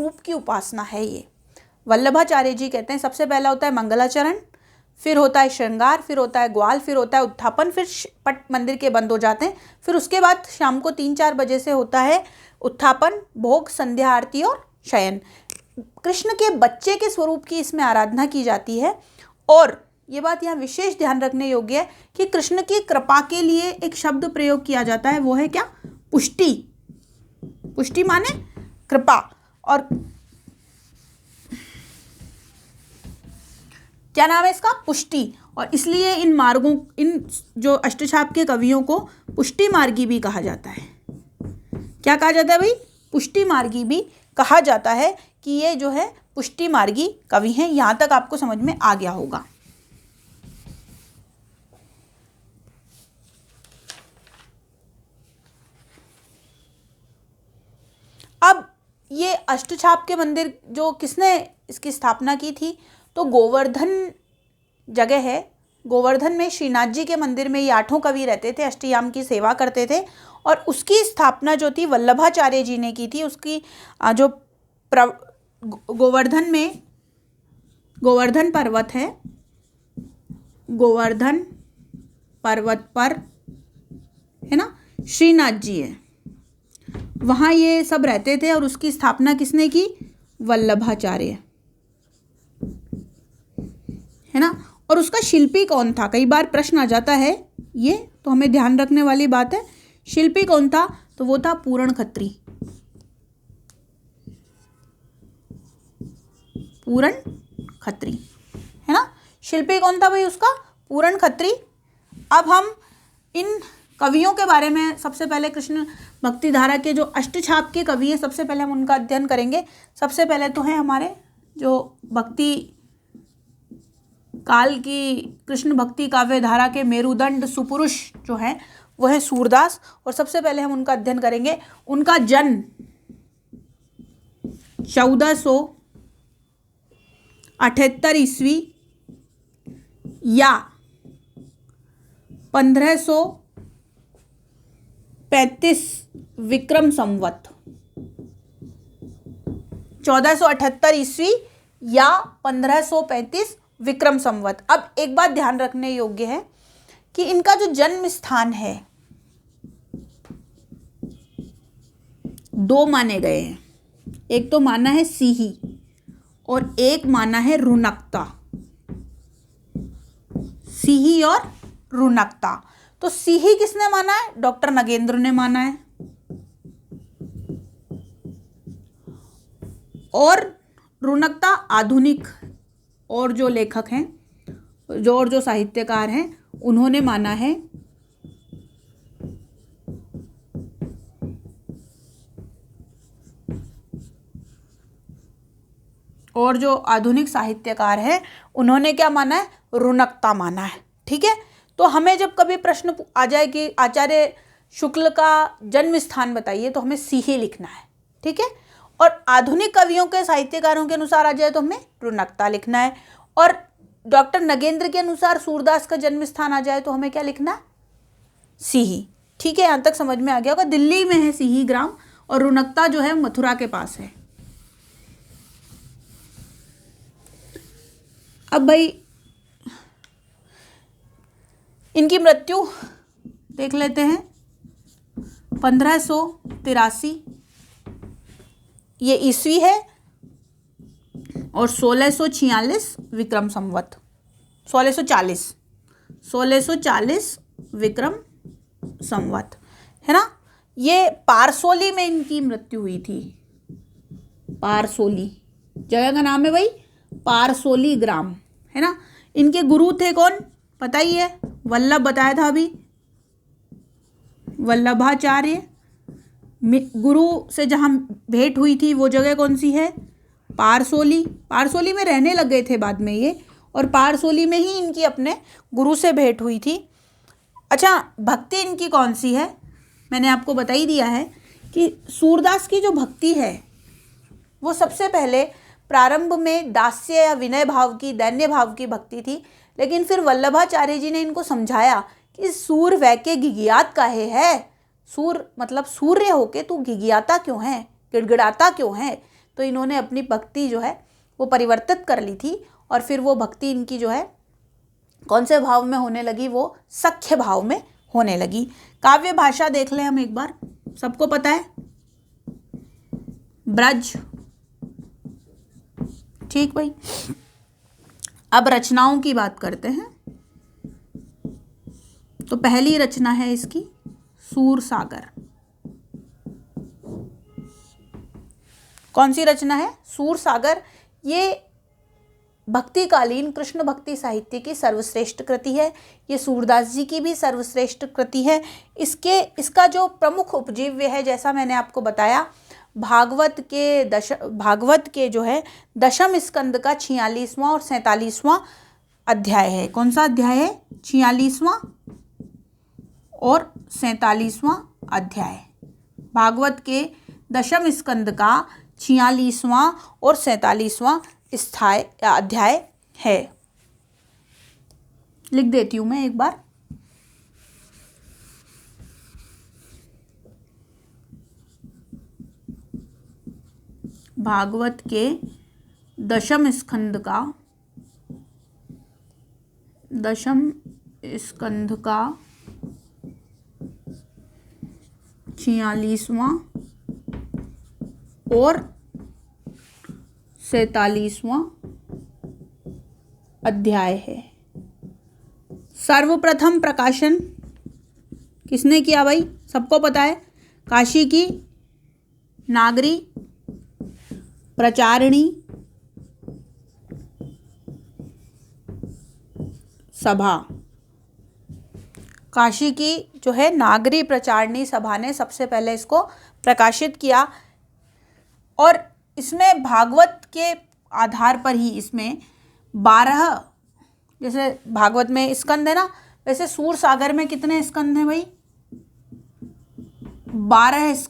स्वरूप की उपासना है ये। वल्लभाचार्य जी कहते हैं सबसे पहला होता है मंगलाचरण, फिर होता है श्रृंगार, फिर होता है ग्वाल, फिर होता है उत्थापन, फिर पट मंदिर के बंद हो जाते हैं। फिर उसके बाद शाम को 3-4 बजे से होता है उत्थापन, भोग, संध्या आरती और शयन। कृष्ण के बच्चे के स्वरूप की इसमें आराधना की जाती है। और ये बात यहाँ विशेष ध्यान रखने योग्य है कि कृष्ण की कृपा के लिए एक शब्द प्रयोग किया जाता है, वो है क्या? पुष्टि। पुष्टि माने कृपा। और क्या नाम है इसका? पुष्टि। और इसलिए इन मार्गों, इन जो अष्टछाप के कवियों को पुष्टि मार्गी भी कहा जाता है। क्या कहा जाता है भाई? पुष्टि मार्गी भी कहा जाता है कि ये जो है पुष्टि मार्गी कवि हैं। यहाँ तक आपको समझ में आ गया होगा। अब ये अष्टछाप के मंदिर जो किसने इसकी स्थापना की थी? तो गोवर्धन जगह है, गोवर्धन में श्रीनाथ जी के मंदिर में ये 8 कवि रहते थे, अष्टयाम की सेवा करते थे। और उसकी स्थापना जो थी वल्लभाचार्य जी ने की थी। उसकी जो गोवर्धन में गोवर्धन पर्वत है, गोवर्धन पर्वत पर है ना श्रीनाथ जी है, वहाँ ये सब रहते थे। और उसकी स्थापना किसने की? वल्लभाचार्य, है ना। और उसका शिल्पी कौन था? कई बार प्रश्न आ जाता है ये, तो हमें ध्यान रखने वाली बात है। शिल्पी कौन था? तो वो था पूरण खत्री। पूरण खत्री, है ना। शिल्पी कौन था भाई उसका? पूरण खत्री। अब हम इन कवियों के बारे में सबसे पहले कृष्ण भक्ति धारा के जो अष्टछाप के कवि हैं, सबसे पहले हम उनका अध्ययन करेंगे। सबसे पहले तो है हमारे जो भक्ति काल की कृष्ण भक्ति काव्य धारा के मेरुदंड सुपुरुष जो हैं वो है सूरदास। और सबसे पहले हम उनका अध्ययन करेंगे। उनका जन्म 1478 ईस्वी या 1535 विक्रम संवत, 1478 ईस्वी या 1535 विक्रम संवत। अब एक बात ध्यान रखने योग्य है कि इनका जो जन्म स्थान है 2 माने गए हैं। एक तो माना है सीही और एक माना है रुनकता। सीही और रुनकता। तो सीही किसने माना है? डॉक्टर नगेंद्र ने माना है। और रुनकता आधुनिक और जो लेखक हैं जो साहित्यकार हैं उन्होंने माना है। और जो आधुनिक साहित्यकार हैं उन्होंने क्या माना है? रुनकता माना है। ठीक है। तो हमें जब कभी प्रश्न आ जाए कि आचार्य शुक्ल का जन्म स्थान बताइए, तो हमें सीही लिखना है। ठीक है। और आधुनिक कवियों के साहित्यकारों के अनुसार आ जाए तो हमें रुनकता लिखना है। और डॉक्टर नगेंद्र के अनुसार सूरदास का जन्म स्थान आ जाए तो हमें क्या लिखना है? सीही। ठीक है। यहाँ तक समझ में आ गया होगा। दिल्ली में है सीही ग्राम और रुनकता जो है मथुरा के पास है। अब भाई इनकी मृत्यु देख लेते हैं। 1583 ये ईस्वी है और 1646 विक्रम संवत, 1640 विक्रम संवत, है ना। ये पारसोली में इनकी मृत्यु हुई थी। पारसोली जगह का नाम है भाई, पारसोली ग्राम, है ना। इनके गुरु थे कौन? पता ही है, वल्लभ बताया था अभी, वल्लभाचार्य। गुरु से जहाँ भेंट हुई थी वो जगह कौन सी है? पारसोली। पारसोली में रहने लग गए थे बाद में ये, और पारसोली में ही इनकी अपने गुरु से भेंट हुई थी। अच्छा, भक्ति इनकी कौन सी है? मैंने आपको बता ही दिया है कि सूरदास की जो भक्ति है वो सबसे पहले प्रारंभ में दास्य या विनय भाव की, दैन्य भाव की भक्ति थी। लेकिन फिर वल्लभाचार्य जी ने इनको समझाया कि सूर वैके गिगियात काहे है। सूर मतलब सूर्य होके तू गिगियाता क्यों है, गिड़गिड़ाता क्यों है। तो इन्होंने अपनी भक्ति जो है वो परिवर्तित कर ली थी और फिर वो भक्ति इनकी जो है कौन से भाव में होने लगी, वो सख्य भाव में होने लगी। काव्य भाषा देख लें हम एक बार, सबको पता है ब्रज, ठीक भाई। अब रचनाओं की बात करते हैं। तो पहली रचना है इसकी सूरसागर। कौन सी रचना है? सूरसागर। ये भक्तिकालीन कृष्ण भक्ति साहित्य की सर्वश्रेष्ठ कृति है। ये सूरदास जी की भी सर्वश्रेष्ठ कृति है। इसका जो प्रमुख उपजीव्य है, जैसा मैंने आपको बताया, भागवत के जो है दशम स्कंद का 46वां और 47वां अध्याय है। कौन सा अध्याय है? 46वां और 47वां अध्याय। भागवत के दशम स्कंद का 46वां और 47वां अध्याय है। लिख देती हूं मैं एक बार। भागवत के दशम स्कंद का 46वां और 47वां अध्याय है। सर्वप्रथम प्रकाशन किसने किया भाई? सबको पता है, काशी की नागरी प्रचारिणी सभा। काशी की जो है नागरी प्रचारिणी सभा ने सबसे पहले इसको प्रकाशित किया और इसमें भागवत के आधार पर ही इसमें 12, जैसे भागवत में स्कंद है ना, वैसे सूरसागर में कितने स्कंद हैं भाई? 12 स्कंद।